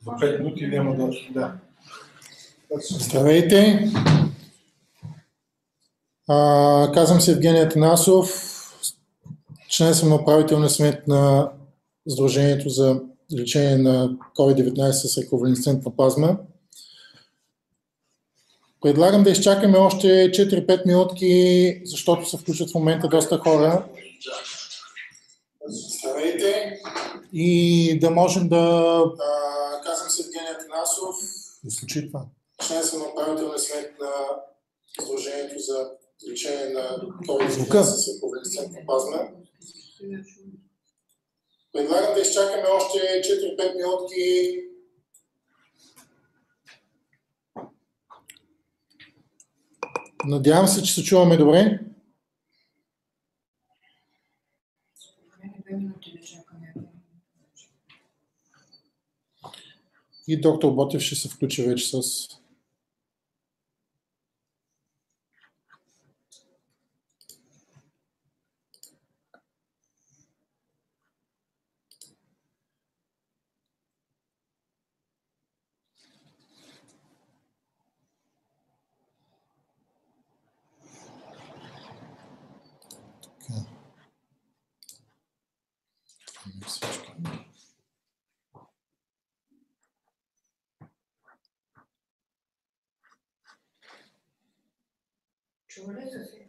За 5 минути няма да. Здравейте! Казвам се Евгений Атанасов, член съм на управителния съвет на Сдружението за лечение на COVID-19 с реконвалесцентна плазма. Предлагам да изчакаме още 4-5 минутки, защото се включват в момента доста хора. Здравейте! И да можем да... Казвам се Евгений Атанасов, член съм на управителния съвет на Сдружението за лечение на COVID-19 с реконвалесцентна плазма. Предлагам да изчакаме още 4-5 минутки. Надявам се, че се чуваме добре. И доктор Ботев ще се включи вече с... Чува ли се си?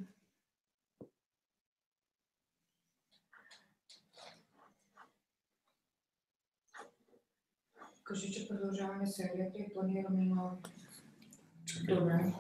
Кажи, че продължаваме серията и планираме нови. Добре.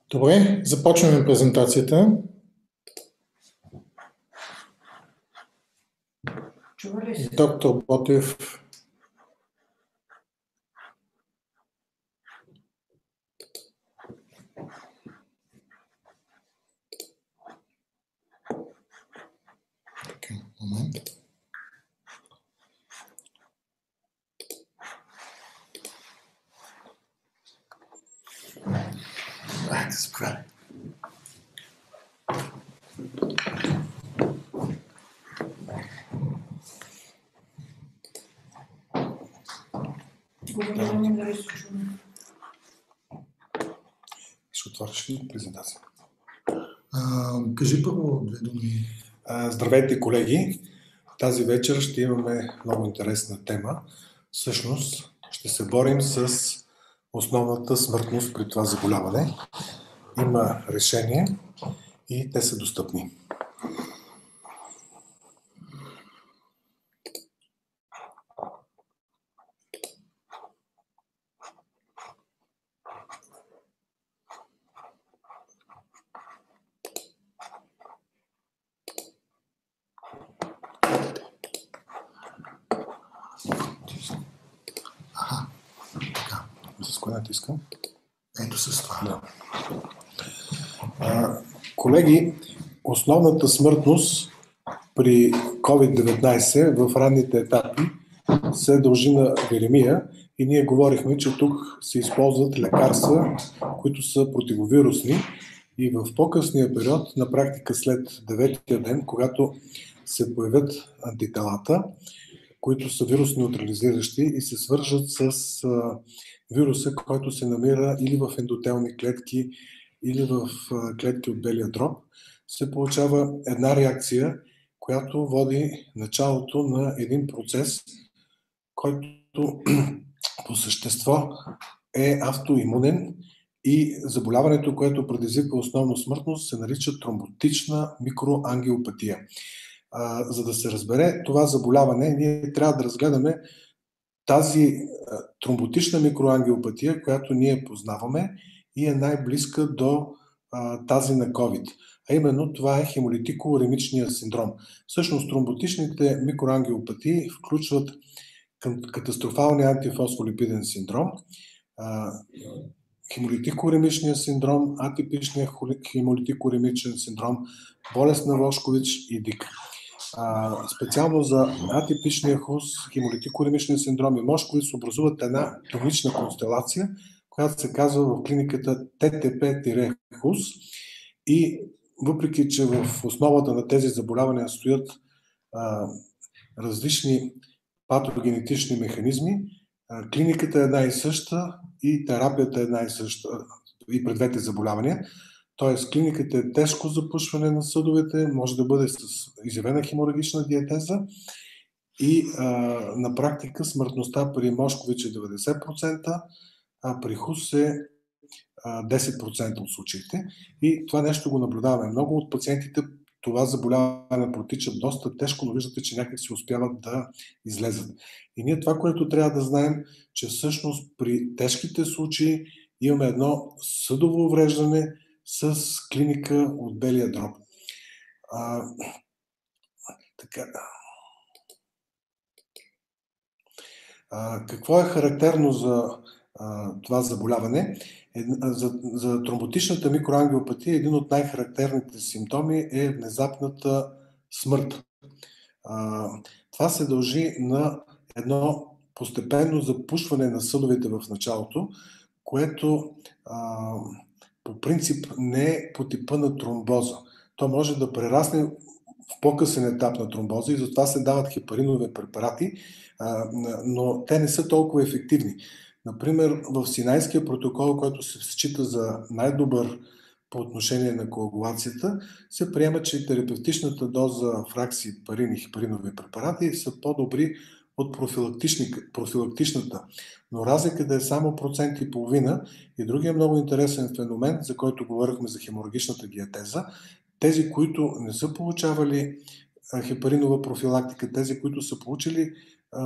Добре, започваме презентацията. Чува ли се? Доктор Ботев. Така, момент. Айде, заповядай. Говорим дали се чуваме. Ще отвориш ли презентация? Кажи първо две думи. Здравейте, колеги! Тази вечер ще имаме много интересна тема. Всъщност ще се борим с основната смъртност при това заболяване. Има решение и те са достъпни. С кое натискам? Ето с това. Да. Колеги, основната смъртност при COVID-19 в ранните етапи се дължи на виремия и ние говорихме, че тук се използват лекарства, които са противовирусни и в по-късния период, на практика след 9-тия ден, когато се появят антителата, които са вирус неутрализиращи и се свържат с вируса, който се намира или в ендотелни клетки, или в клетки от белия дроб, се получава една реакция, която води началото на един процес, който по същество е автоимунен и заболяването, което предизвиква основно смъртност, се нарича тромботична микроангиопатия. За да се разбере това заболяване, ние трябва да разгледаме тази тромботична микроангиопатия, която ние познаваме и е най-близка до тази на COVID. А именно това е хемолитико-уремичния синдром. Всъщност тромботичните микроангиопатии включват катастрофалния антифосфолипиден синдром, хемолитико-уремичния синдром, атипичния хемолитико-уремичен синдром, болест на Вошкович и ДИК. Специално за атипичния ХУС, хемолитико-уремичния синдром и Мошкович образуват една тонична констелация, която се казва в клиниката ТТП-ХУС, и въпреки че в основата на тези заболявания стоят различни патогенетични механизми, клиниката е една и съща и терапията е една и съща и при двете заболявания. Т.е. клиниката е тежко запушване на съдовете, може да бъде с изявена хеморагична диатеза и на практика смъртността при Мошкович е 90%, а при ХУС е 10% от случаите. И това нещо го наблюдаваме. Много от пациентите това заболяване протича доста тежко, но виждате, че някак си успяват да излезат. И ние това, което трябва да знаем, че всъщност при тежките случаи имаме едно съдово увреждане с клиника от белия дроб. Какво е характерно за това заболяване? За тромботичната микроангиопатия един от най-характерните симптоми е внезапната смърт. Това се дължи на едно постепенно запушване на съдовете в началото, което по принцип не е по типа на тромбоза. То може да прерасне в по-късен етап на тромбоза и затова се дават хепаринови препарати, но те не са толкова ефективни. Например, в Синайския протокол, който се счита за най-добър по отношение на коагулацията, се приема, че терапевтичната доза фраксипарин и хепаринови препарати са по-добри от профилактичната, но разликата е само 1,5%. И другия много интересен феномен, за който говорихме за хеморагичната диатеза, тези, които не са получавали хепаринова профилактика, тези, които са получили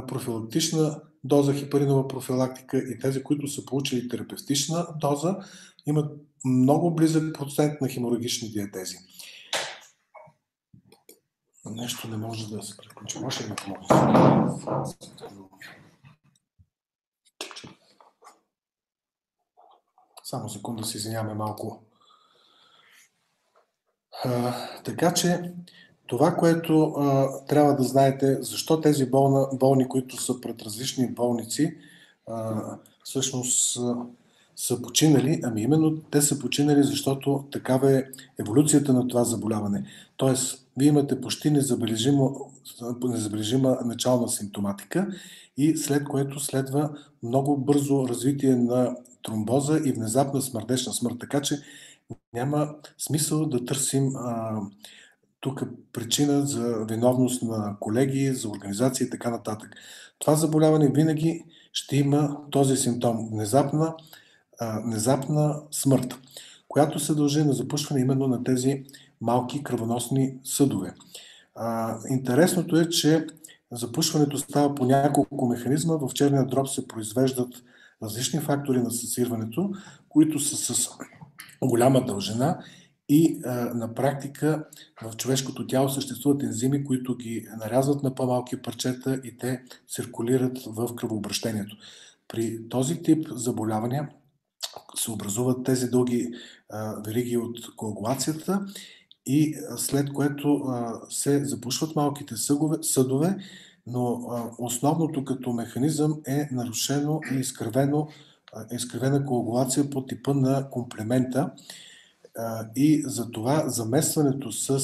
профилактична доза хепаринова профилактика и тези, които са получили терапевтична доза, имат много близък процент на хеморагични диатези. Нещо не може да се приключи. Може ли да помогне? Само секунда, се извиняваме малко. Така че това, което трябва да знаете, защо тези болни, които са пред различни болници, всъщност са починали, ами именно те са починали, защото такава е еволюцията на това заболяване. Тоест, вие имате почти незабележима начална симптоматика и след което следва много бързо развитие на тромбоза и внезапна смъртечна смърт. Така че няма смисъл да търсим тук причина за виновност на колеги, за организация и така нататък. Това заболяване винаги ще има този симптом – внезапна смърт, която се дължи на запушване именно на тези малки кръвоносни съдове. Интересното е, че запушването става по няколко механизма. В черния дроб се произвеждат различни фактори на съсирването, които са с голяма дължина и на практика в човешкото тяло съществуват ензими, които ги нарязват на по-малки парчета и те циркулират в кръвообращението. При този тип заболявания се образуват тези дълги вериги от коагулацията и след което се запушват малките съдове, но основното като механизъм е нарушено и изкривена коагулация по типа на комплемента и затова заместването с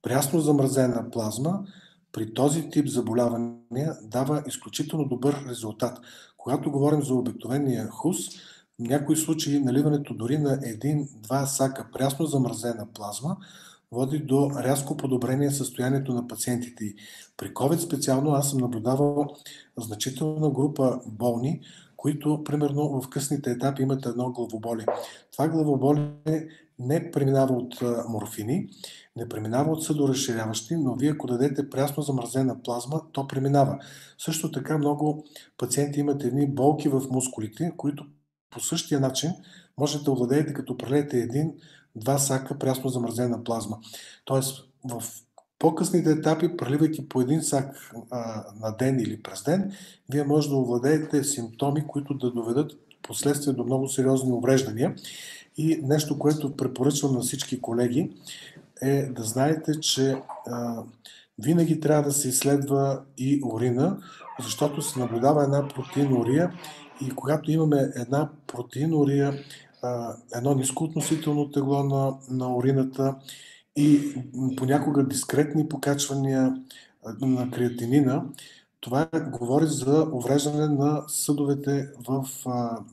прясно замразена плазма при този тип заболявания дава изключително добър резултат. Когато говорим за обикновения ХУС, в някои случаи наливането дори на 1-2 сака прясно замразена плазма води до рязко подобрение състоянието на пациентите. При COVID специално аз съм наблюдавал значителна група болни, които, примерно, в късните етапи имат едно главоболие. Това главоболие не преминава от морфини, не преминава от съдоразширяващи, но вие ако дадете прясно замразена плазма, то преминава. Също така много пациенти имат едни болки в мускулите, които по същия начин можете да овладеете, като прелеете 1-2 сака прясно замразена плазма. Тоест, в по-късните етапи, преливайки по 1 сак на ден или през ден, вие може да овладеете симптоми, които да доведат последствие до много сериозни увреждания. И нещо, което препоръчвам на всички колеги, е да знаете, че винаги трябва да се изследва и урина, защото се наблюдава една протеинурия и когато имаме една протеинурия, едно ниско относително тегло на урината и понякога дискретни покачвания на креатинина, това говори за увреждане на съдовете в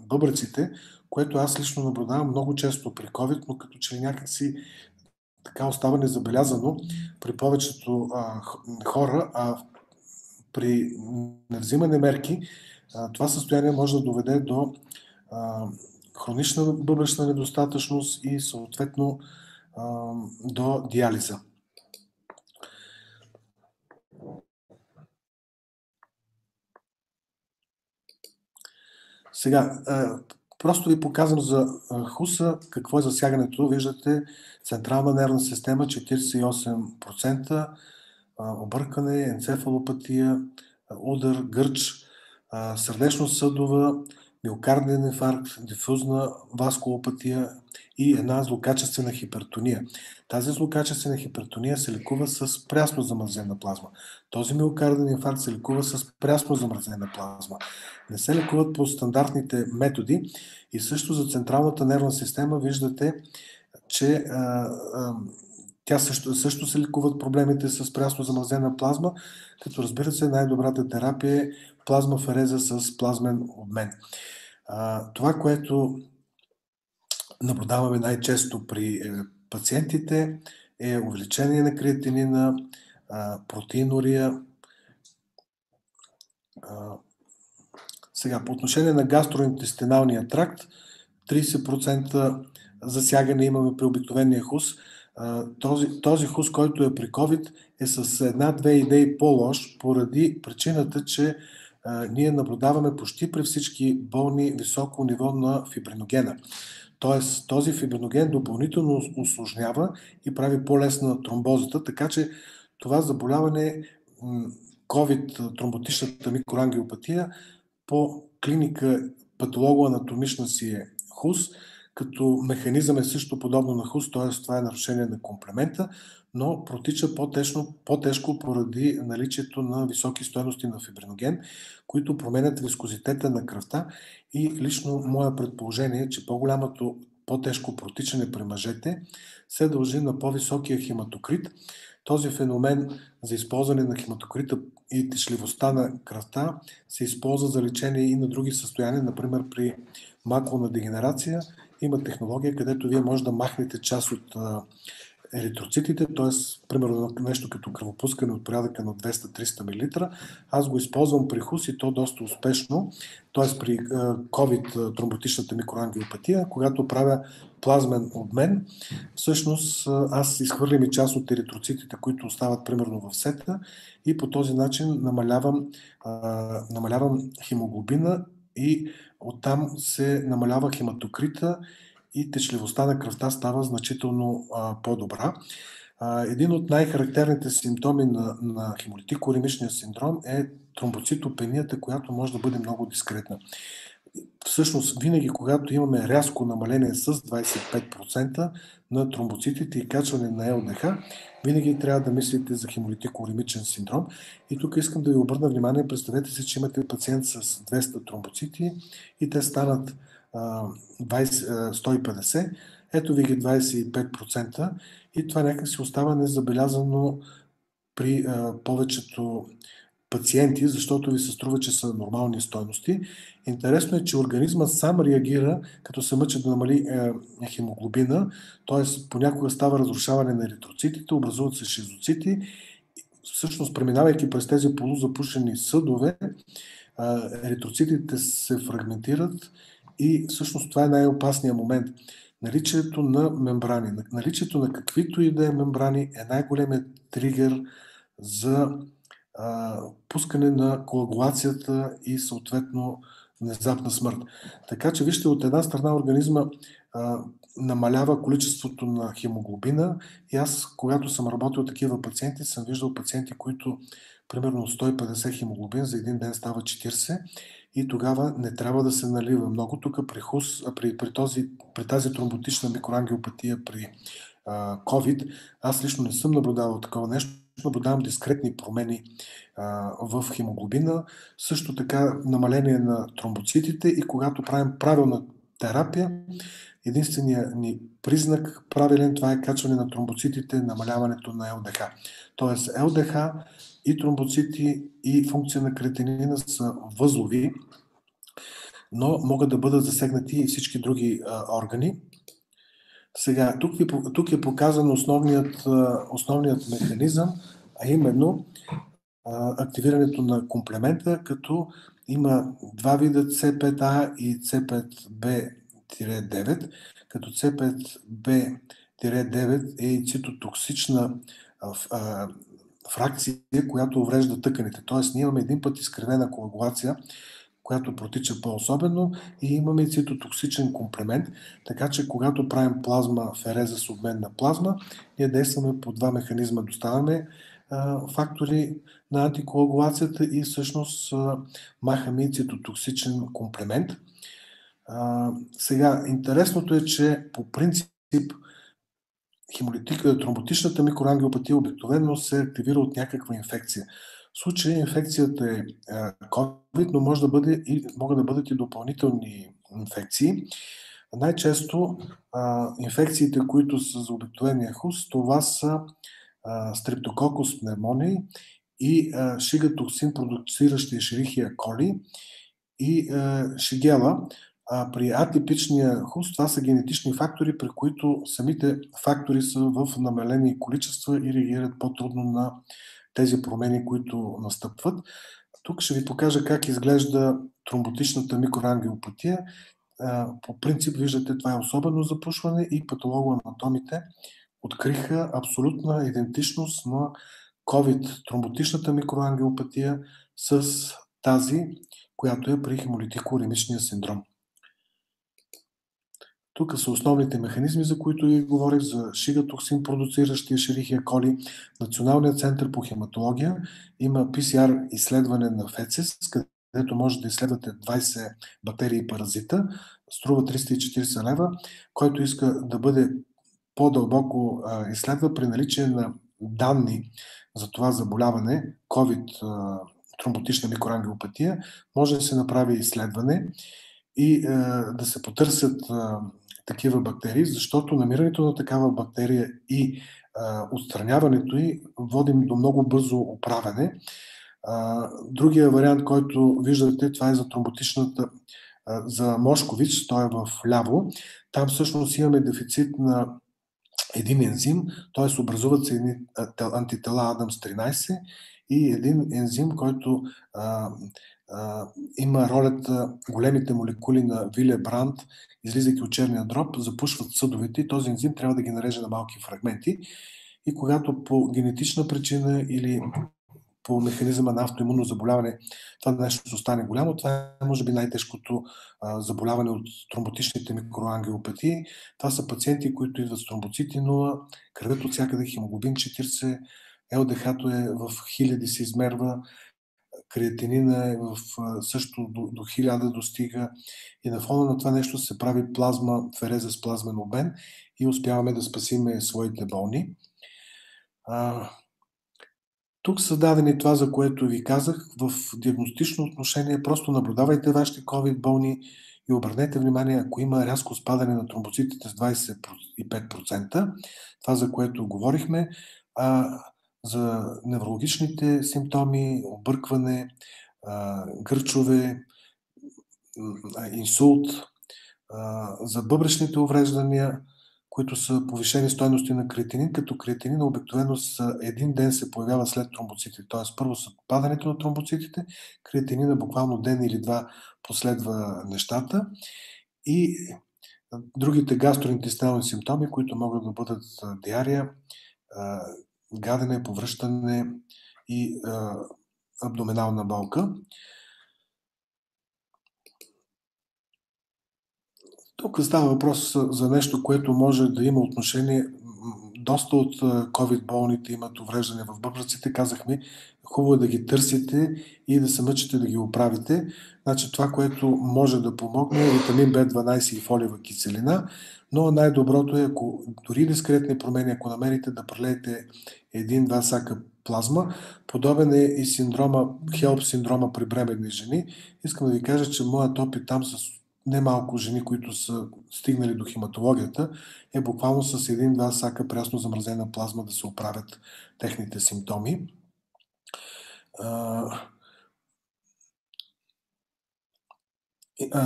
бъбреците, което аз лично наблюдавам много често при COVID, но като че някакси така остава незабелязано при повечето хора, а при невзимане мерки това състояние може да доведе до хронична бъбречна недостатъчност и съответно до диализа. Сега, просто ви показвам за ХУСа какво е засягането. Виждате централна нервна система 48%, объркане, енцефалопатия, удар, гърч, сърдечно-съдова, миокарден инфаркт, дифузна васкулопатия и една злокачествена хипертония. Тази злокачествена хипертония се лекува с прясно замразена плазма. Този миокарден инфаркт се лекува с прясно замразена плазма. Не се лекуват по стандартните методи и също за централната нервна система виждате, че тя също се лекуват проблемите с прясно замразена плазма, като разбира се най-добрата терапия е плазмафереза с плазмен обмен. Това, което наблюдаваме най-често при пациентите е увеличение на креатинина, протеинурия. Сега, по отношение на гастроинтестиналния тракт, 30% засягане имаме при обикновения ХУС. Този ХУС, който е при COVID, е с една-две идеи по-лош, поради причината, че ние наблюдаваме почти при всички болни високо ниво на фибриногена. Тоест, този фибриноген допълнително усложнява и прави по-лесна тромбозата, така че това заболяване, COVID, тромботичната микроангиопатия, по клиника патологоанатомична си е ХУС, като механизъм е също подобно на ХУС, т.е. това е нарушение на комплемента, но протича по-тежко поради наличието на високи стойности на фибриноген, които променят вискозитета на кръвта и лично мое предположение е, че по-тежко протичане при мъжете се дължи на по-високия хематокрит. Този феномен за използване на хематокрита и течливостта на кръвта се използва за лечение и на други състояния, например при маклова дегенерация. Има технология, където вие може да махнете част от еритроцитите, т.е. примерно нещо като кръвопускане от порядъка на 200-300 мл. Аз го използвам при ХУС и то доста успешно, т.е. при COVID тромботичната микроангиопатия, когато правя плазмен обмен, всъщност аз изхвърлям и част от еритроцитите, които остават примерно в сета и по този начин намалявам хемоглобина и оттам се намалява хематокрита и течливостта на кръвта става значително по-добра. Един от най-характерните симптоми на хемолитико-уремичния синдром е тромбоцитопенията, която може да бъде много дискретна. Всъщност, винаги когато имаме рязко намаление с 25% на тромбоцитите и качване на ЛДХ, винаги трябва да мислите за хемолитико-уремичен синдром. И тук искам да ви обърна внимание, представете си, че имате пациент с 200 тромбоцити и те станат 150, ето ви ги 25% и това някак си остава незабелязано при повечето пациенти, защото ви се струва, че са нормални стойности. Интересно е, че организмът сам реагира, като се мъчи да намали хемоглобина, т.е. понякога става разрушаване на еритроцитите, образуват се шизоцити. Всъщност, преминавайки през тези полузапушени съдове, еритроцитите се фрагментират и всъщност това е най-опасният момент. Наличието на мембрани, наличието на каквито и да е мембрани е най-големият тригер за пускане на коагулацията и съответно внезапна смърт. Така че вижте, от една страна организма намалява количеството на хемоглобина и аз, когато съм работил такива пациенти, съм виждал пациенти, които примерно 150 хемоглобин за един ден става 40 и тогава не трябва да се налива много. Тук при тази тромботична микроангиопатия при COVID, аз лично не съм наблюдавал такова нещо, наблюдавам дискретни промени в хемоглобина, също така намаление на тромбоцитите и когато правим правилна терапия, единственият ни признак правилен, това е качване на тромбоцитите, намаляването на ЛДХ. Тоест ЛДХ и тромбоцити и функция на креатинина са възлови, но могат да бъдат засегнати и всички други органи. Сега, тук е показан основният механизъм, а именно активирането на комплемента, като има два вида C5A и C5B-9, като C5B-9 е цитотоксична фракция, която уврежда тъканите. Тоест, ние имаме един път изкривена коагулация, която протича по-особено и имаме цитотоксичен комплемент, така че когато правим плазма фереза с обмен на плазма, ние действаме по два механизма. Доставяме фактори на антикоагулацията и всъщност махаме и цитотоксичен комплемент. Сега, интересното е, че по принцип тромботичната микроангиопатия обикновено се активира от някаква инфекция. В случая инфекцията е COVID, но могат да бъдат и допълнителни инфекции. Най-често инфекциите, които са за обикновения хуст, това са Streptococcus pneumoniae и Shiga токсин, продуциращи Escherichia coli и Shigella. При атипичния хуст това са генетични фактори, при които самите фактори са в намалени количества и реагират по-трудно на тези промени, които настъпват. Тук ще ви покажа как изглежда тромботичната микроангиопатия. По принцип, виждате, това е особено запушване и патологоанатомите откриха абсолютна идентичност на COVID тромботичната микроангиопатия с тази, която е при хемолитико-уремичния синдром. Тук са основните механизми, за които ви говорих, за Shiga токсин, продуциращия Escherichia coli. Националният център по хематология има PCR изследване на ФЕЦИС, където може да изследвате 20 бактерии и паразита. Струва 340 лева, който иска да бъде по-дълбоко изследва при наличие на данни за това заболяване, COVID тромботична микроангиопатия, може да се направи изследване и да се потърсят такива бактерии, защото намирането на такава бактерия и отстраняването й водим до много бързо оправяне. Другия вариант, който виждате, това е за тромботичната, за Мошкович, той е в ляво. Там всъщност имаме дефицит на един ензим, т.е. образуват се едни антитела Адамс 13 и един ензим, който има ролята големите молекули на Виле-Бранд, излизайки от черния дроб, запушват съдовете и този ензим трябва да ги нареже на малки фрагменти. И когато по генетична причина или по механизма на автоимунно заболяване това нещо стане голямо, това е може би най-тежкото заболяване от тромботичните микроангиопатии. Това са пациенти, които идват с тромбоцити 0, кръвят от всякъде, хемоглобин 40, ЛДХ-то е в хиляди се измерва, креатинина е също до 1000 достига и на фона на това нещо се прави плазма, фереза с плазмен обмен и успяваме да спасиме своите болни. Тук са дадени това, за което ви казах, в диагностично отношение. Просто наблюдавайте вашите COVID болни и обърнете внимание, ако има рязко спадане на тромбоцитите с 25%, това, за което говорихме, за неврологичните симптоми, объркване, гърчове, инсулт, за бъбречните увреждания, които са повишени стойности на креатинин, като креатинин обикновено един ден се появява след тромбоцитите. Т.е. първо са падането на тромбоцитите, креатинина буквално ден или два последва нещата и другите гастроинтестинални симптоми, които могат да бъдат диария, гадене, повръщане и абдоминална болка. Тук става въпрос за нещо, което може да има отношение. Доста от COVID болните имат увреждане в бъбреците. Казахме, хубаво е да ги търсите и да се мъчите да ги оправите. Значи това, което може да помогне е витамин B12 и фолиева киселина, но най-доброто е, ако дори дискретни промени, ако намерите да прелеете 1-2 сака плазма. Подобен е и HELP синдрома при бременни жени. Искам да ви кажа, че моят опит там с немалко жени, които са стигнали до хематологията, е буквално с 1-2 сака прясно замразена плазма да се оправят техните симптоми.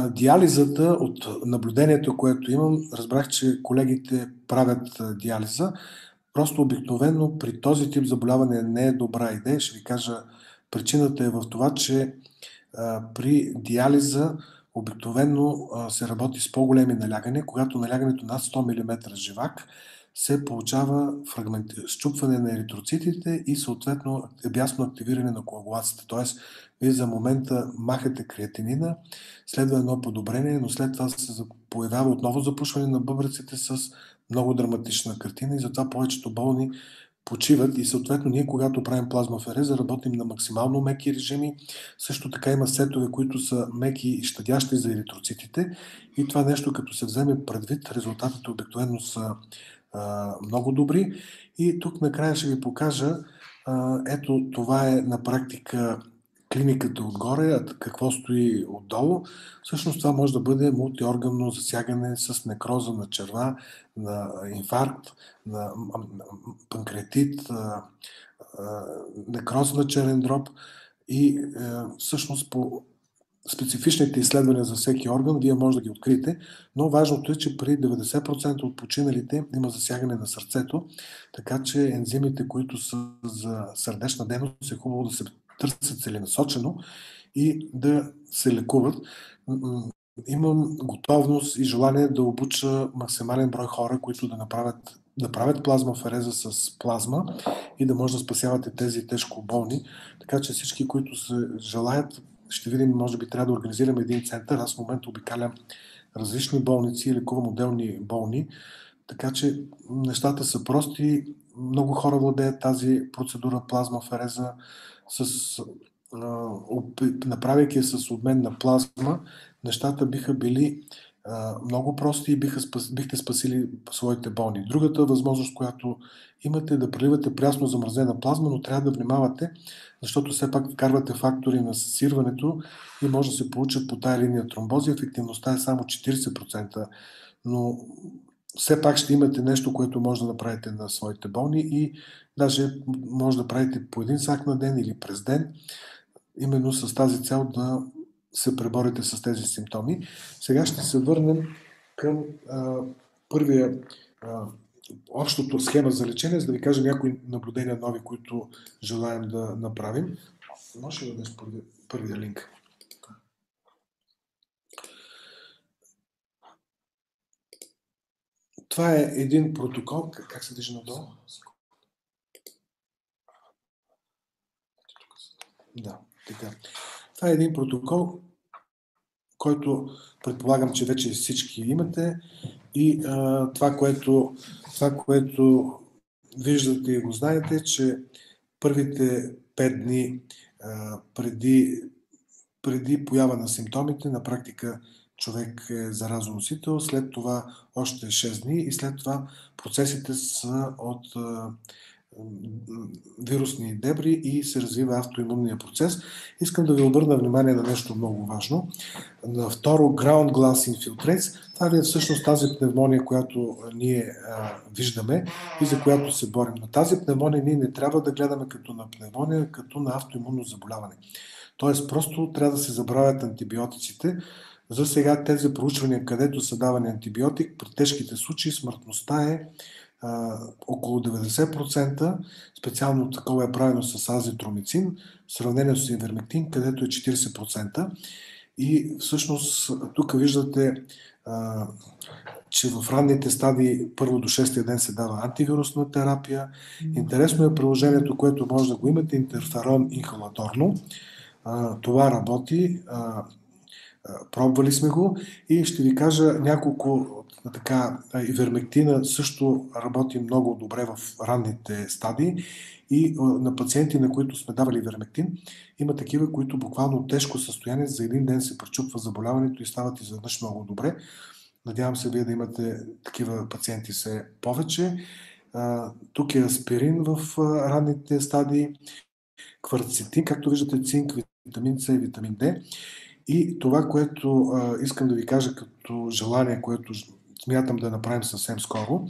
Диализата, от наблюдението, което имам, разбрах, че колегите правят диализа. Просто обикновено при този тип заболяване не е добра идея. Ще ви кажа, причината е в това, че при диализа обикновено се работи с по-големи налягане. Когато налягането над 100 мм живак, се получава счупване на еритроцитите и съответно бясно активиране на коагулацията. Тоест, вие за момента махате креатинина, следва едно подобрение, но след това се появява отново запушване на бъбреците с много драматична картина и затова повечето болни почиват и съответно ние, когато правим плазмафереза, работим на максимално меки режими. Също така има сетове, които са меки и щадящи за еритроцитите и това нещо, като се вземе предвид, резултатите обикновено са много добри. И тук накрая ще ви покажа, ето това е на практика клиниката отгоре, а какво стои отдолу. Всъщност това може да бъде мултиорганно засягане с некроза на черва, на инфаркт, на панкреатит, некроз на черен дроб и всъщност по специфичните изследвания за всеки орган вие може да ги откриете, но важното е, че при 90% от починалите има засягане на сърцето, така че ензимите, които са за сърдечна дейност, е хубаво да се търсят целенасочено и да се лекуват. Имам готовност и желание да обуча максимален брой хора, които да правят плазмафереза с плазма и да може да спасявате тези тежко болни. Така че всички, които се желаят, ще видим, може би трябва да организираме един център. Аз в момента обикалям различни болници и лекувам отделни болни. Така че нещата са прости. Много хора владеят тази процедура плазмафереза, направяйки с обмен на плазма, нещата биха били много прости и бихте спасили своите болни. Другата възможност, която имате, е да преливате прясно замразена плазма, но трябва да внимавате, защото все пак вкарвате фактори на съсирването и може да се получат по тая линия тромбози. Ефективността е само 40%, но все пак ще имате нещо, което може да направите на своите болни и даже може да правите по един сак на ден или през ден, именно с тази цел да се преборите с тези симптоми. Сега ще се върнем към първия общото схема за лечение, за да ви кажа някои наблюдения нови, които желаем да направим. Може ли да дадеш първия линк? Това е един протокол. Как се движи надолу? Да, така. Това е един протокол, който предполагам, че вече всички имате и това, което виждате и го знаете, че първите 5 дни преди поява на симптомите, на практика човек е заразоносител, след това още 6 дни и след това процесите са от вирусни дебри и се развива автоимунния процес. Искам да ви обърна внимание на нещо много важно. На второ, Ground Glass Infiltrates. Това е всъщност тази пневмония, която ние виждаме и за която се борим. На тази пневмония ние не трябва да гледаме като на пневмония, като на автоимунно заболяване. Тоест, просто трябва да се забравят антибиотиците. За сега тези проучвания, където са давани антибиотик, при тежките случаи смъртността е около 90%, специално такова е правено с азитромицин, в сравнение с ивермектин, където е 40%. И всъщност тук виждате, че в ранните стадии първо до 6-я ден се дава антивирусна терапия. Интересно е приложението, което може да го имате, интерферон инхалаторно. Това работи. Пробвали сме го и ще ви кажа няколко така. Ивермектина също работи много добре в ранните стадии и на пациенти, на които сме давали ивермектин, има такива, които буквално от тежко състояние за един ден се пречупва заболяването и стават изведнъж много добре. Надявам се вие да имате такива пациенти все повече. Тук е аспирин в ранните стадии, кварцетин, както виждате, цинк, витамин С и витамин Д. И това, което искам да ви кажа като желание, което смятам да направим съвсем скоро,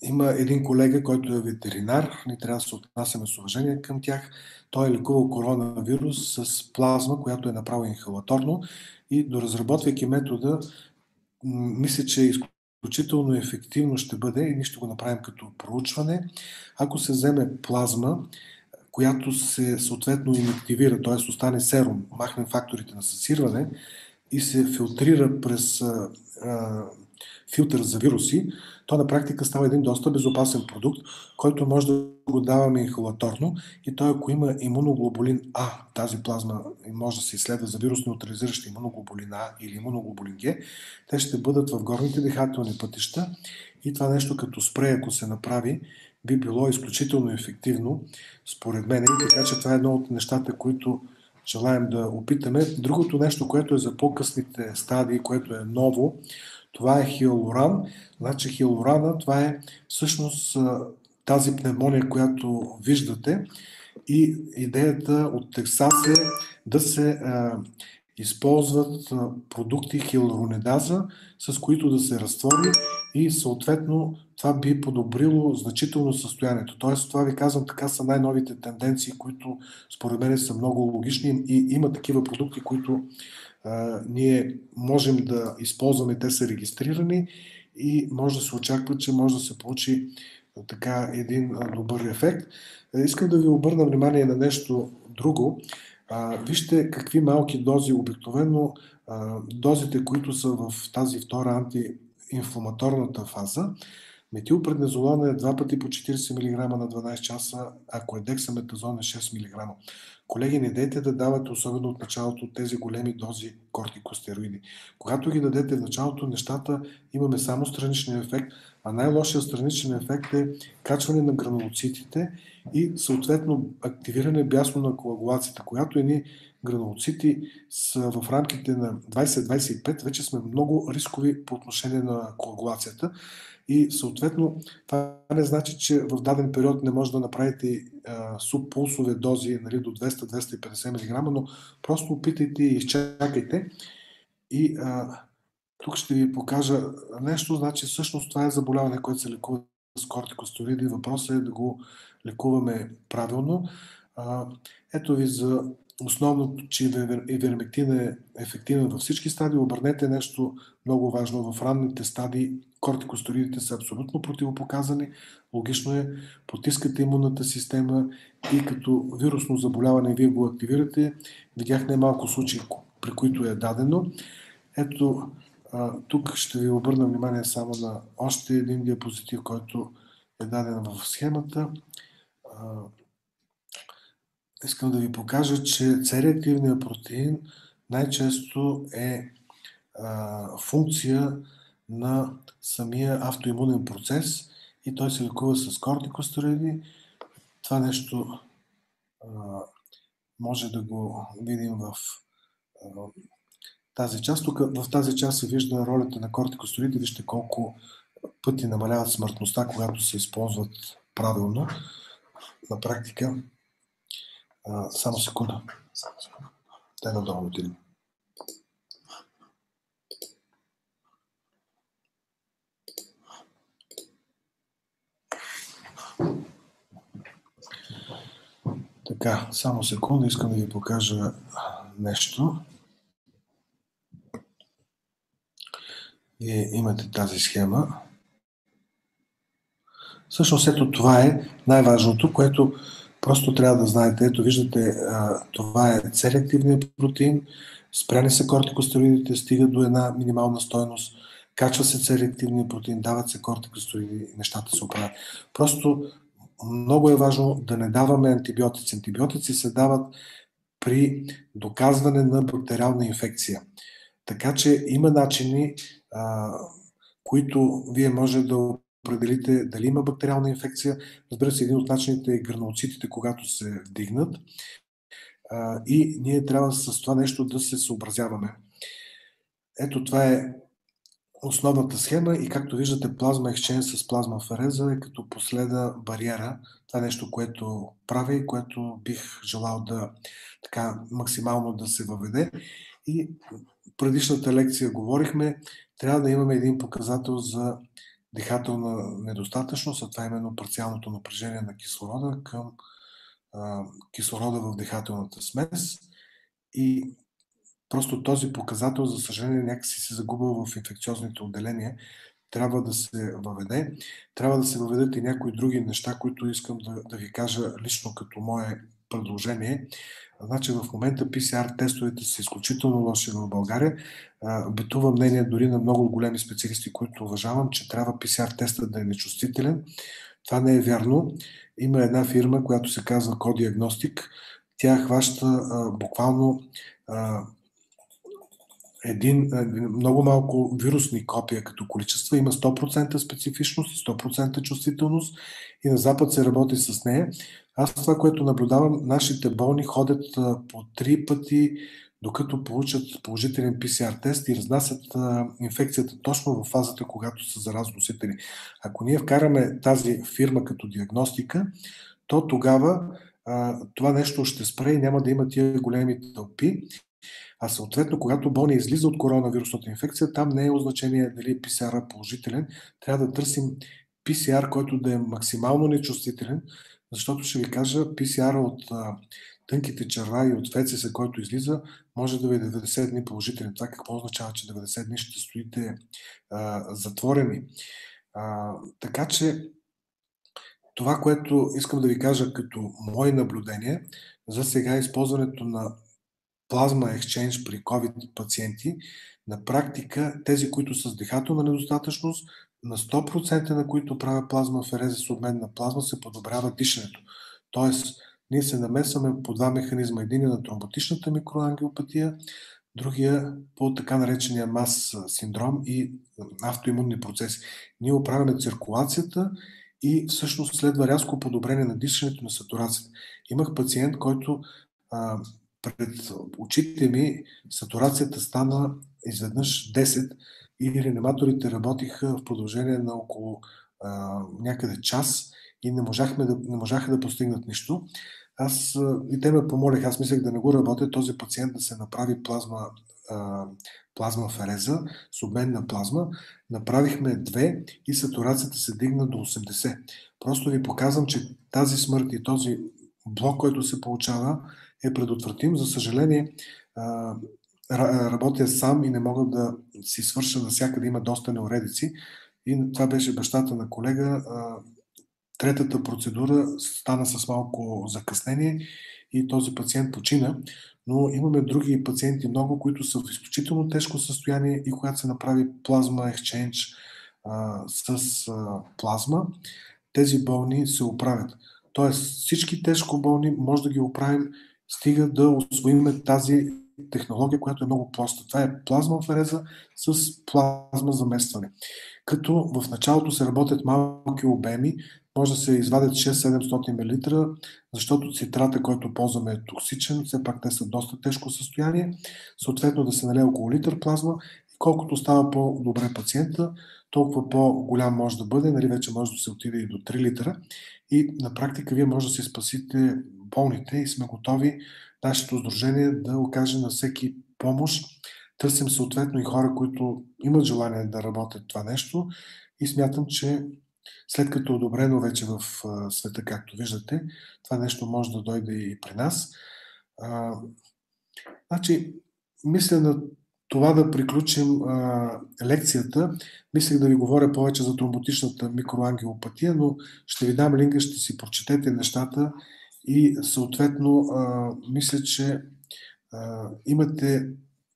има един колега, който е ветеринар, ние трябва да се отнасяме с уважение към тях. Той е лекувал коронавирус с плазма, която е направил инхалаторно и доразработвайки метода, мисля, че изключително ефективно ще бъде и ние ще го направим като проучване. Ако се вземе плазма, която се съответно инактивира, т.е. остане серум, махнем факторите на съсирване и се филтрира през филтър за вируси, то на практика става един доста безопасен продукт, който може да го даваме инхалаторно и той, ако има имуноглобулин А, тази плазма може да се изследва за вирус-неутрализиращ имуноглобулин А или имуноглобулин Г, те ще бъдат в горните дихателни пътища и това нещо като спрей, ако се направи, би било изключително ефективно, според мен. И така че това е едно от нещата, които желаем да опитаме. Другото нещо, което е за по-късните стадии, което е ново, това е хиалуран. Значи хиалурана, това е всъщност тази пневмония, която виждате и идеята от Тексас е да се използват продукти хиалуронидаза, с които да се разтвори и съответно това би подобрило значително състоянието. Тоест, това ви казвам, така са най-новите тенденции, които според мен са много логични и има такива продукти, които ние можем да използваме, те са регистрирани и може да се очаква, че може да се получи така един добър ефект. Искам да ви обърна внимание на нещо друго. Вижте какви малки дози, обикновено дозите, които са в тази втора антиинфламаторната фаза. Метилпреднизолон е 2 пъти по 40 мг на 12 часа, ако е дексаметазон е 6 мг. Колеги, не дейте да давате, особено от началото, тези големи дози кортикостероиди. Когато ги дадете в началото, нещата имаме само страничен ефект, а най-лошият страничен ефект е качване на гранулоцитите и съответно активиране бясно на коагулацията. Когато едни гранулоцити са в рамките на 20-25, вече сме много рискови по отношение на коагулацията. И съответно това не значи, че в даден период не може да направите субпулсове дози, нали, до 200-250 мг, но просто опитайте и изчакайте. И тук ще ви покажа нещо, значи всъщност това е заболяване, което се лекува с кортикостероиди. Въпросът е да го лекуваме правилно. Ето ви за основното, че ивермектин е ефективен във всички стадии. Обърнете нещо много важно. В ранните стадии кортикостероидите са абсолютно противопоказани. Логично е, потискате имунната система и като вирусно заболяване вие го активирате. Видях немалко случаи, при които е дадено. Ето, тук ще ви обърна внимание само на още един диапозитив, който е даден в схемата. Искам да ви покажа, че C-реактивният протеин най-често е функция на самия автоимунен процес и той се лекува с кортикостероиди. Това нещо може да го видим в тази част. Тук в тази част се вижда ролята на кортикостероиди. Вижте колко пъти намаляват смъртността, когато се използват правилно. На практика само секунда. Дай надолу отидем. Така, само секунда, искам да ви покажа нещо. Вие имате тази схема. Всъщност ето това е най-важното, което просто трябва да знаете. Ето виждате, това е C-реактивният протеин, спряни са кортикостероидите, стига до една минимална стойност, качва се C-реактивният протеин, дават се кортикостероиди, нещата се оправят. Просто много е важно да не даваме антибиотици. Антибиотици се дават при доказване на бактериална инфекция. Така че има начини, които вие може да определите дали има бактериална инфекция. Разбира се, един от начините е гранулоцитите, когато се вдигнат. И ние трябва с това нещо да се съобразяваме. Ето това е основната схема и както виждате плазма ексченж с плазмафереза е като последна бариера. Това е нещо, което правя и което бих желал да така максимално да се въведе. И предишната лекция говорихме, трябва да имаме един показател за дихателна недостатъчност, а това е именно парциалното напрежение на кислорода към кислорода в дихателната смес. И просто този показател, за съжаление, някакси се загубва в инфекциозните отделения. Трябва да се въведе. Трябва да се въведат и някои други неща, които искам да ви кажа лично като мое предложение. Значи в момента PCR тестовете са изключително лоши в България. Битува мнение дори на много големи специалисти, които уважавам, че трябва PCR тестът да е нечувствителен. Това не е вярно. Има една фирма, която се казва Codiagnostic. Тя хваща буквално много малко вирусни копия като количества, има 100% специфичност и 100% чувствителност и на Запад се работи с нея. Аз това, което наблюдавам, нашите болни ходят по 3 пъти, докато получат положителен PCR тест и разнасят инфекцията точно в фазата, когато са заразносители. Ако ние вкараме тази фирма като диагностика, то тогава това нещо ще спре и няма да има тия големи тълпи. А съответно, когато болния излиза от коронавирусната инфекция, там не е значение дали е PCR положителен. Трябва да търсим PCR, който да е максимално нечувствителен, защото ще ви кажа, PCR от тънките черва и от фецеса, който излиза, може да ви е 90 дни положителен. Това какво означава, че 90 дни ще стоите затворени? Така че това, което искам да ви кажа като мои наблюдения, за сега използването на плазма ексченж при COVID пациенти, на практика тези, които са с дихателна недостатъчност, на 100% на които правя плазмафереза с обмен на плазма, се подобрява дишането. Тоест, ние се намесваме по два механизма. Един е на тромботичната микроангиопатия, другия по така наречения МАС синдром и автоимунни процеси. Ние оправяме циркулацията и всъщност следва рязко подобрение на дишането, на сатурацията. Имах пациент, който пред очите ми сатурацията стана изведнъж 10 и реаниматорите работиха в продължение на около някъде час и не можаха да постигнат нищо. И те ме помолиха, аз мислех да не го работя, този пациент да се направи плазмафереза с обмен на плазма. Направихме 2 и сатурацията се дигна до 80. Просто ви показвам, че тази смърт и този блок, който се получава, е предотвратим. За съжаление, работя сам и не мога да си свърша навсякъде, има доста неуредици. И това беше бащата на колега. Третата процедура стана с малко закъснение и този пациент почина. Но имаме други пациенти много, които са в изключително тежко състояние и когато се направи плазма ексченж с плазма, тези болни се оправят. Тоест всички тежко болни може да ги оправим, стига да усвоим тази технология, която е много проста. Това е плазмафереза с плазма заместване. Като в началото се работят малки обеми, може да се извадят 6-700 мл, защото цитрата, който ползваме е токсичен, все пак те са доста тежко състояние, съответно да се налее около литър плазма и колкото става по-добре пациента, толкова по-голям може да бъде, нали вече може да се отиде и до 3 литра и на практика вие може да се спасите болните и сме готови нашето сдружение да окаже на всеки помощ. Търсим съответно и хора, които имат желание да работят това нещо и смятам, че след като е одобрено вече в света, както виждате, това нещо може да дойде и при нас. Значи, мисля това да приключим лекцията. Мислех да ви говоря повече за тромботичната микроангиопатия, но ще ви дам линка, ще си прочетете нещата и съответно мисля, че имате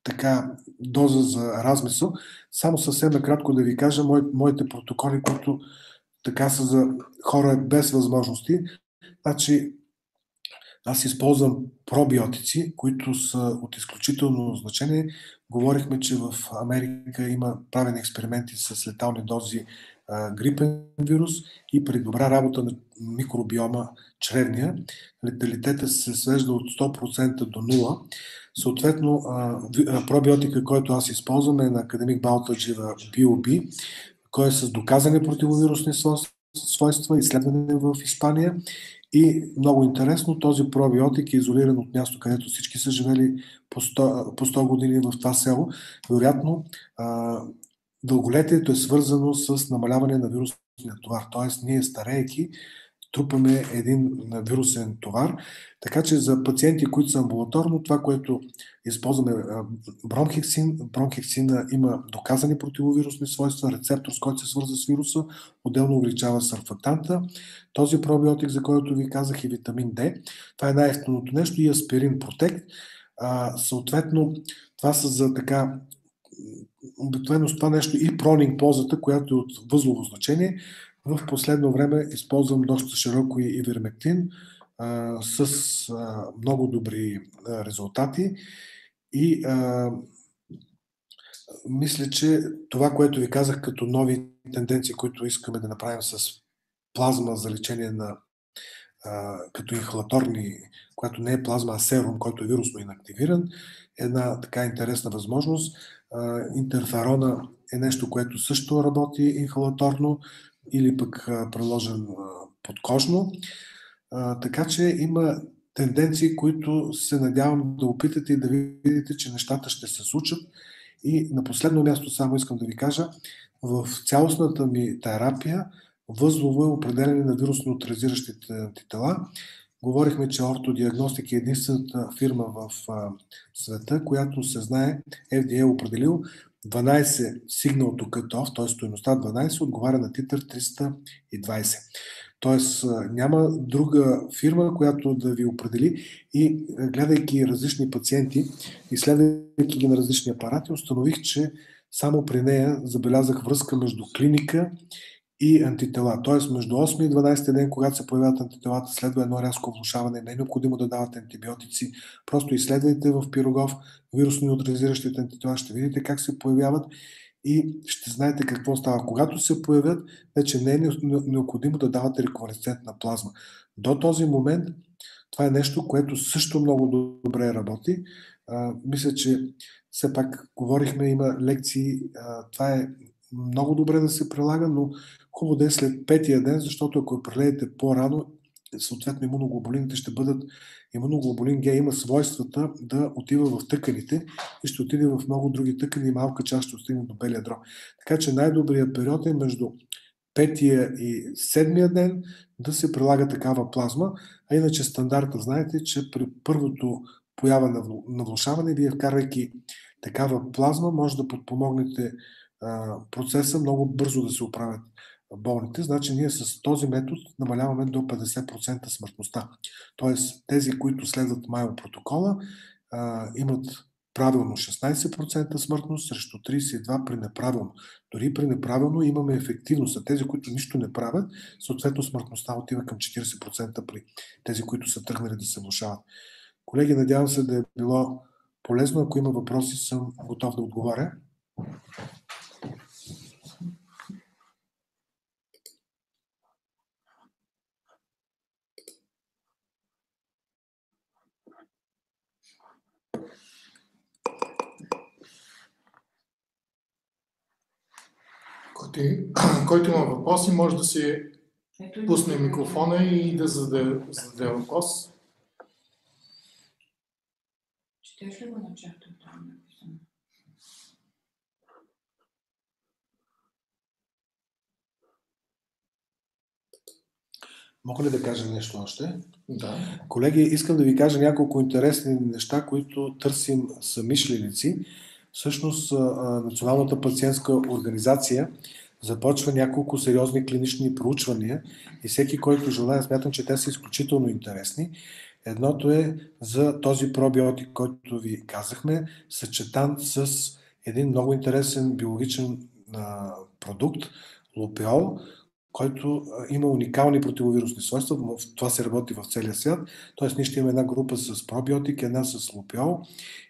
така доза за размисъл. Само съвсем накратко да ви кажа моите протоколи, които така са за хора без възможности. Значи, аз използвам пробиотици, които са от изключително значение. Говорихме, че в Америка има правени експерименти с летални дози грипен вирус и при добра работа на микробиома чревния, леталитета се свежда от 100% до 0. Съответно, пробиотика, който аз използвам е на академик Балтаджива BOB, който е с доказани противовирусни свойства, изследване в Испания. И много интересно, този пробиотик е изолиран от място, където всички са живели по 100 години в това село. Вероятно, дълголетието е свързано с намаляване на вирусния товар. Тоест, ние старейки трупаме един вирусен товар. Така че за пациенти, които са амбулаторно, това, което използваме бронхексин, бронхексина има доказани противовирусни свойства, рецептор, с който се свързва с вируса, отделно увеличава сърфактанта. Този пробиотик, за който ви казах, е витамин D. Това е най-ефтиното нещо и аспирин протект. Съответно, това са за така обикновено с това нещо и пронинг позата, която е от възлово значение. В последно време използвам доста широко и ивермектин с много добри резултати и мисля, че това, което ви казах като нови тенденции, които искаме да направим с плазма за лечение на като инхалаторни, която не е плазма, а серум, който е вирусно инактивиран, е една така интересна възможност. Интерферона е нещо, което също работи инхалаторно или пък приложен подкожно. Така че има тенденции, които се надявам да опитате и да видите, че нещата ще се случат. И на последно място само искам да ви кажа, в цялостната ми терапия възлово е определение на вирусно неутрализиращите антитела. Говорихме, че Ортодиагностик е единствената фирма в света, която се знае, FDA е определил 12 signal to cut-off, т.е. стойността 12 отговаря на титър 320. Тоест няма друга фирма, която да ви определи и гледайки различни пациенти, изследвайки ги на различни апарати, установих, че само при нея забелязах връзка между клиника и антитела. Тоест между 8 и 12 ден, когато се появяват антителата, следва едно рязко влошаване. Не е необходимо да давате антибиотици. Просто изследвайте в Пирогов вирусно неутрализиращите антитела, ще видите как се появяват и ще знаете какво става. Когато се появят, вече не е необходимо да давате реконвалесцентна плазма. До този момент това е нещо, което също много добре работи. Мисля, че все пак говорихме, има лекции, това е много добре да се прилага, но хубаво да е след петия ден, защото ако я прелеете по-рано, съответно имуноглобулините ще бъдат, имуноглобулин Г има свойствата да отива в тъканите и ще отиде в много други тъкани и малка част ще отстигне до белия дроб. Така че най-добрият период е между петия и седмия ден да се прилага такава плазма, а иначе стандарта, знаете, че при първото поява на влошаване, вие вкарвайки такава плазма, може да подпомогнете процеса много бързо да се оправят болните. Значи ние с този метод намаляваме до 50% смъртността. Тоест тези, които следват Майо протокола, имат правилно 16% смъртност срещу 32% при неправилно. Дори при неправилно имаме ефективност. А тези, които нищо не правят, съответно смъртността отива към 40% при тези, които са тръгнали да се влошават. Колеги, надявам се да е било полезно. Ако има въпроси, съм готов да отговаря. Който има въпроси, може да си пусне микрофона и да зададе въпрос. Четеш ли го на чата? Там написано. Мога ли да кажа нещо още? Да. Колеги, искам да ви кажа няколко интересни неща, които търсим съмишленици. Всъщност Националната пациентска организация започва няколко сериозни клинични проучвания и всеки, който желая, смятам, че те са изключително интересни. Едното е за този пробиотик, който ви казахме, съчетан с един много интересен биологичен продукт, лупеол, който има уникални противовирусни свойства. Това се работи в целия свят. Тоест, ние ще имаме една група с пробиотик, една с лупеол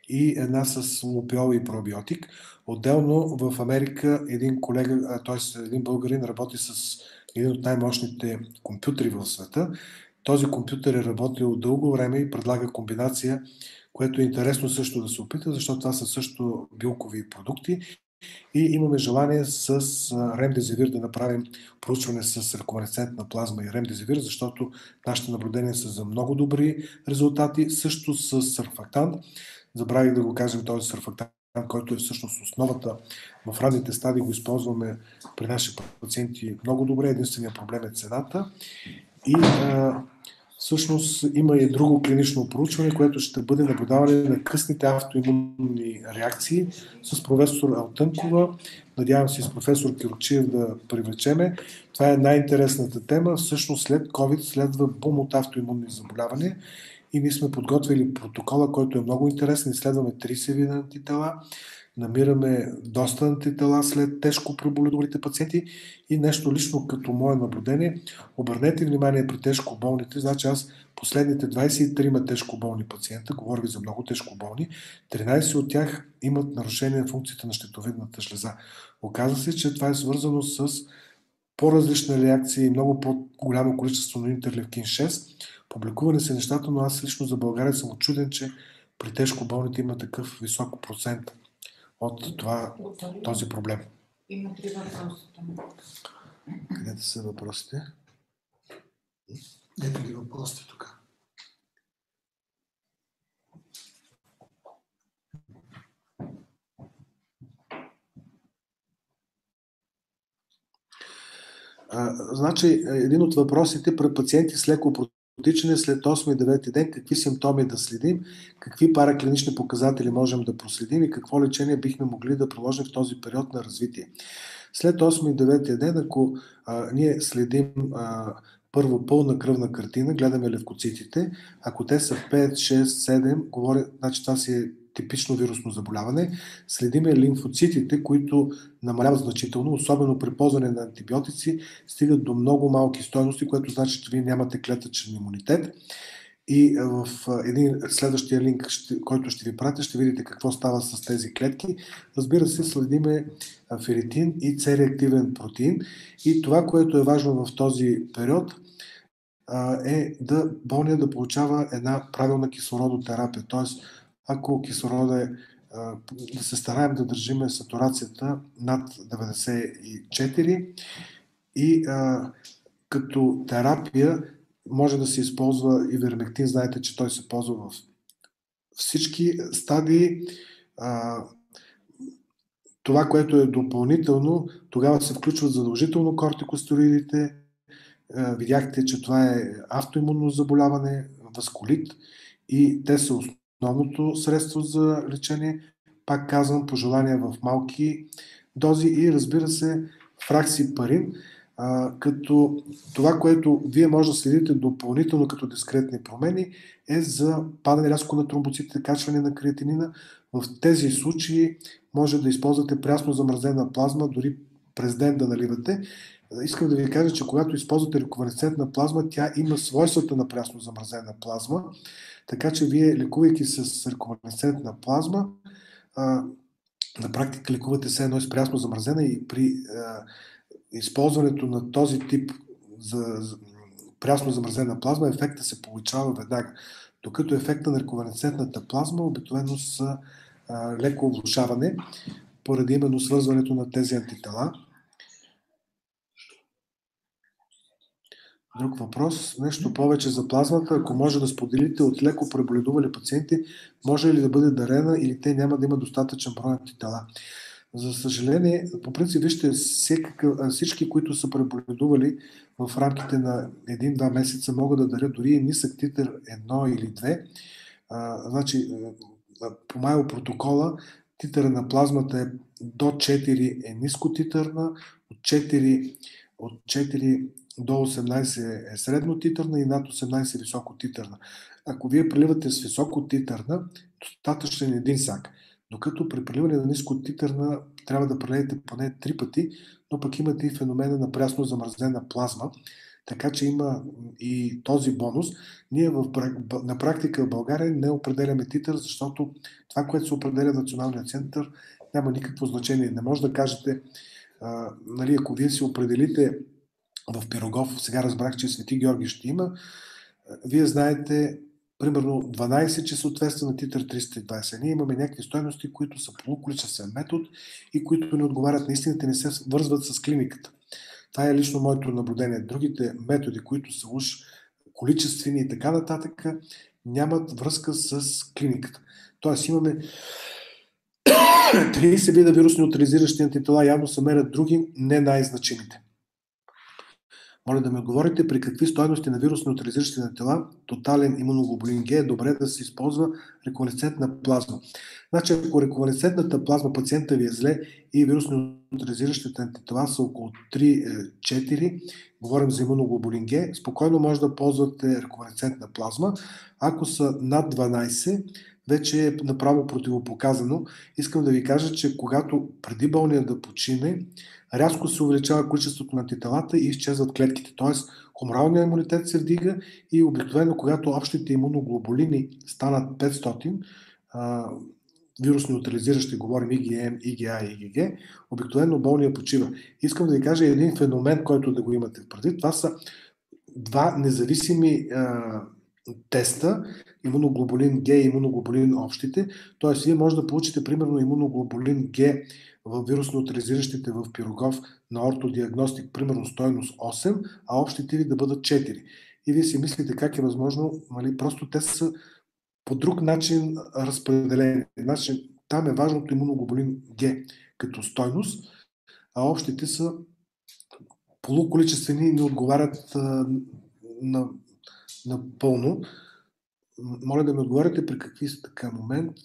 и една с лупеол и пробиотик. Отделно в Америка един колега, т.е. един българин работи с един от най-мощните компютри в света. Този компютър е работил дълго време и предлага комбинация, което е интересно също да се опита, защото това са също билкови продукти. И имаме желание с ремдезивир да направим проучване с реконвалесцентна плазма и ремдезивир, защото нашите наблюдения са за много добри резултати. Също с сърфактант. Забравих да го кажем, този сърфактант, който е всъщност основата в ранните стадии, го използваме при наши пациенти много добре. Единственият проблем е цената. И всъщност има и друго клинично проучване, което ще бъде наблюдаване на късните автоимунни реакции с професор Алтънкова. Надявам се с професор Кирчиев да привлечеме. Това е най-интересната тема. Всъщност след COVID следва бум от автоимунни заболявания и ние сме подготвили протокола, който е много интересен. Изследваме 30 вида антитела. Намираме доста антитела след тежко преболедувалите пациенти и нещо лично като мое наблюдение. Обърнете внимание при тежко болните, значи аз последните 23 тежко болни пациента, говоря за много тежко болни, 13 от тях имат нарушение на функцията на щитовидната жлеза. Оказва се, че това е свързано с по-различна реакция и много по-голямо количество на интерлевкин 6. Публикувани са нещата, но аз лично за България съм очуден, че при тежко болните има такъв висок процент от този проблем. Има 3 въпроса. Къде са въпросите? Ето ги въпросите тук. Значи, един от въпросите при пациенти с леко протичане след 8 и 9 ден, какви симптоми да следим, какви параклинични показатели можем да проследим и какво лечение бихме могли да приложим в този период на развитие. След 8 и 9 ден, ако ние следим първо пълна кръвна картина, гледаме левкоцитите, ако те са 5, 6, 7, говоря, значи това си е типично вирусно заболяване, следиме лимфоцитите, които намаляват значително, особено при ползване на антибиотици, стигат до много малки стойности, което значи, че вие нямате клетъчен имунитет. И в един следващия линк, който ще ви пратя, ще видите какво става с тези клетки. Разбира се, следиме феритин и C-реактивен протеин. И това, което е важно в този период, е болния да получава една правилна кислородотерапия. Тоест, ако кислорода да се стараем да държиме сатурацията над 94 и като терапия може да се използва ивермектин. Знаете, че той се ползва в всички стадии. Това, което е допълнително, тогава се включват задължително кортикостероидите. Видяхте, че това е автоимунно заболяване, васкулит и те са основното средство за лечение. Пак казвам, пожелания в малки дози и разбира се фраксипарин, като това, което вие може да следите допълнително като дискретни промени е за падане рязко на тромбоцитите, качване на креатинина. В тези случаи може да използвате прясно замразена плазма, дори през ден да наливате. Искам да ви кажа, че когато използвате реконвалесцентна плазма, тя има свойствата на прясно замразена плазма, така че вие, лекувайки с реконвалесцентна плазма, на практика лекувате се едно с прясно замразена и при използването на този тип за прясно замразена плазма, ефектът се получава веднага. Докато ефекта на реконвалесцентната плазма обикновено са леко влошаване, поради именно свързването на тези антитела. Друг въпрос. Нещо повече за плазмата. Ако може да споделите от леко преболедували пациенти, може ли да бъде дарена или те няма да има достатъчен брой антитела? За съжаление, по принцип, вижте, всички, които са преболедували в рамките на 1-2 месеца, могат да дарят дори и нисък титър 1 или 2. Значи, по протокола, титъра на плазмата е до 4 е нискотитърна, от 4 до 18 е среднотитърна и над 18 е високотитърна. Ако вие преливате с високотитърна, достатъчен е един сак. Докато при преливане на нискотитърна трябва да прелеете поне 3 пъти, но пък имате и феномена на прясно замразена плазма, така че има и този бонус. Ние на практика в България не определяме титър, защото това, което се определя в Националния център, няма никакво значение. Не може да кажете, нали, ако вие си определите в Пирогов, сега разбрах, че Свети Георги ще има, вие знаете, примерно 12, че съответства на титър 320. Ние имаме някакви стойности, които са полуколичествен метод и които не отговарят на истината, не се вързват с клиниката. Това е лично моето наблюдение. Другите методи, които са уж количествени и така нататък, нямат връзка с клиниката. Тоест имаме 30 вида вирусни неутрализиращи антитела, явно се мерят други, не най-значимите. Моля да ми отговорите при какви стойности на вирусни неутрализиращи антитела тотален имуноглобулин Г е добре да се използва реконвалесцентна плазма. Значи, ако реконвалесцентната плазма пациента ви е зле и вирусни неутрализиращите антитела са около 3-4, говорим за имуноглобулин Г, спокойно може да ползвате реконвалесцентна плазма. Ако са над 12, вече е направо противопоказано. Искам да ви кажа, че когато преди болния да почине, рязко се увеличава количеството на антителата и изчезват клетките. Т.е. хуморалният имунитет се вдига и обикновено, когато общите имуноглобулини станат 500, вирусни неутрализиращи, говорим IgM, IgA и IgG, обикновено болния почива. Искам да ви кажа един феномен, който да го имате в предвид. Това са два независими теста, имуноглобулин Г и имуноглобулин общите. Т.е. вие може да получите примерно имуноглобулин Г в вирусно неутрализиращите в Пирогов на ортодиагностик, примерно стойност 8, а общите ви да бъдат 4. И вие си мислите как е възможно, нали, просто те са по друг начин разпределени. Значи, там е важното имуноглобулин Г като стойност, а общите са полуколичествени и не отговарят напълно. Моля да ми отговорите при какви са така момент.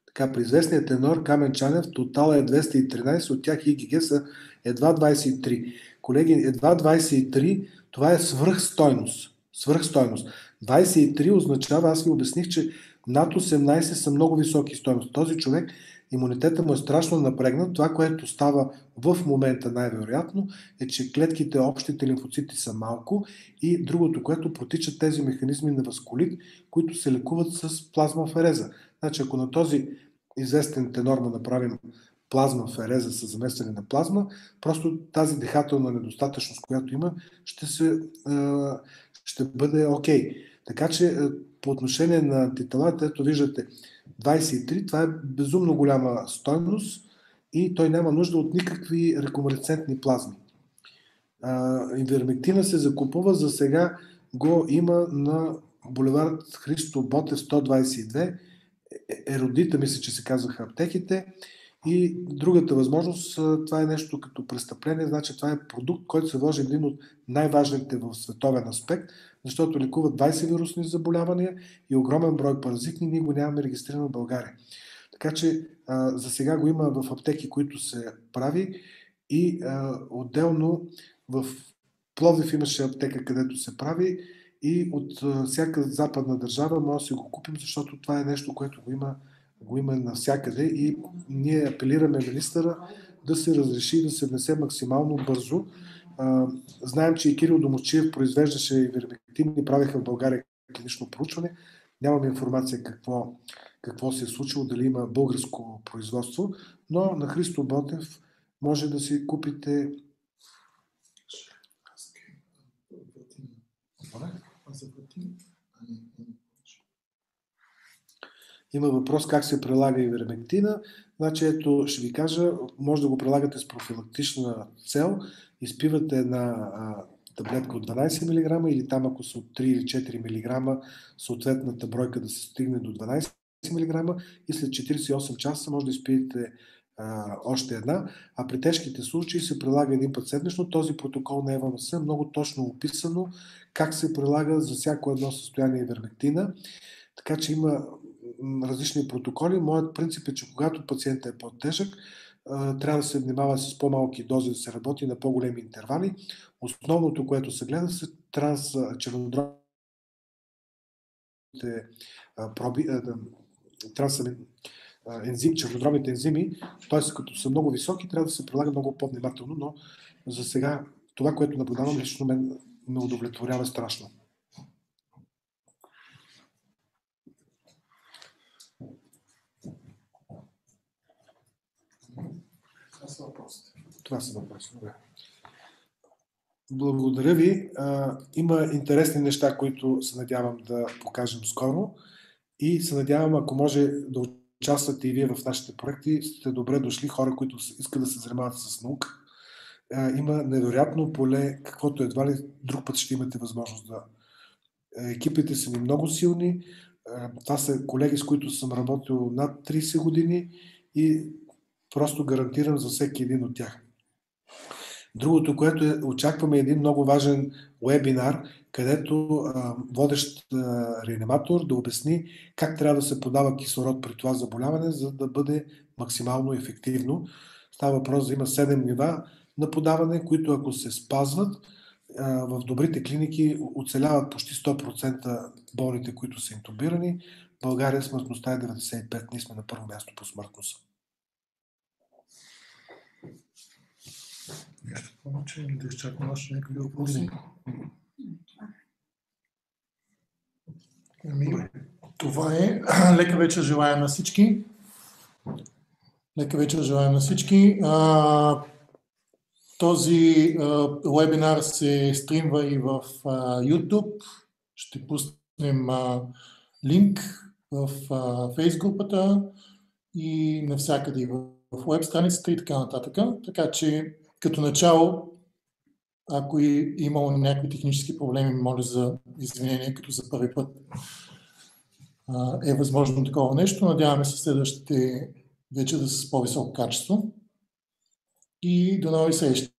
Така, при известния тенор Камен Чанев тотала е 213, от тях ИГГ са едва 23. Колеги, едва 23, това е свръхстойност. 23 означава, аз ви обясних, че над 18 са много високи стойности. Този човек, имунитета му е страшно напрегнат. Това, което става в момента най-вероятно, е, че клетките, общите лимфоцити са малко и другото, което протичат тези механизми на васкулит, които се лекуват с плазмафереза. Значи, ако на този известен тенор му направим плазмафереза с заместване на плазма, просто тази дихателна недостатъчност, която има, ще бъде окей. Така че по отношение на антителата, ето виждате 23, това е безумно голяма стойност и той няма нужда от никакви реконвалесцентни плазми. Ивермектина се закупува, за сега го има на булевард Христо Ботев 122, Еродита, мисля, че се казваха аптеките. И другата възможност, това е нещо като престъпление, значи това е продукт, който се вложи един от най-важните в световен аспект, защото лекува 20 вирусни заболявания и огромен брой паразитни, ние го нямаме регистрирано в България. Така че за сега го има в аптеки, които се прави и отделно в Пловдив имаше аптека, където се прави и от всяка западна държава може да си го купим, защото това е нещо, което го има навсякъде и ние апелираме министъра да се разреши да се внесе максимално бързо. Знаем, че и Кирил Домочиев произвеждаше ивермектин и правиха в България клинично проучване. Нямаме информация какво се е случило, дали има българско производство, но на Христо Ботев може да си купите. Има въпрос как се прилага ивермектина. Значи, ето ще ви кажа, може да го прилагате с профилактична цел. Изпивате една таблетка от 12 мг или там, ако са от 3 или 4 мг, съответната бройка да се стигне до 12 мг и след 48 часа може да изпиете още една, а при тежките случаи се прилага един път седмично. Този протокол на ЕВМС е много точно описано как се прилага за всяко едно състояние ивермектина, така че има различни протоколи. Моят принцип е, че когато пациентът е по-тежък, трябва да се внимава с по-малки дози, да се работи на по-големи интервали. Основното, което се гледа, са чернодробните чернодробните ензими, т.е. като са много високи, трябва да се прилага много по-внимателно, но за сега това, което наблюдавам, лично ме удовлетворява страшно. Това са въпросите. Благодаря ви. Има интересни неща, които се надявам да покажем скоро и се надявам, ако може да участвате и вие в нашите проекти, сте добре дошли, хора, които искат да се занимават с наука. Има невероятно поле, каквото едва ли друг път ще имате възможност да... Екипите са ни много силни. Това са колеги, с които съм работил над 30 години и просто гарантирам за всеки един от тях. Другото, което очакваме, един много важен вебинар, където водещ реаниматор да обясни как трябва да се подава кислород при това заболяване, за да бъде максимално ефективно. Става въпрос да има 7 нива на подаване, които ако се спазват, в добрите клиники оцеляват почти 100% болните, които са интубирани. В България смъртността е 95%, ние сме на първо място по смъртност. Нещо повече или да изчакам още някакви въпроси? Това е. Лека вечер желая на всички. Лека вечер желая на всички. Този вебинар се стримва и в YouTube. Ще пуснем линк в Face групата и навсякъде в веб страницата и така нататък. Така че като начало, ако е имало някакви технически проблеми, моля за извинение, като за първи път е възможно такова нещо. Надяваме се следващите вече да са с по-високо качество. И до нови срещи!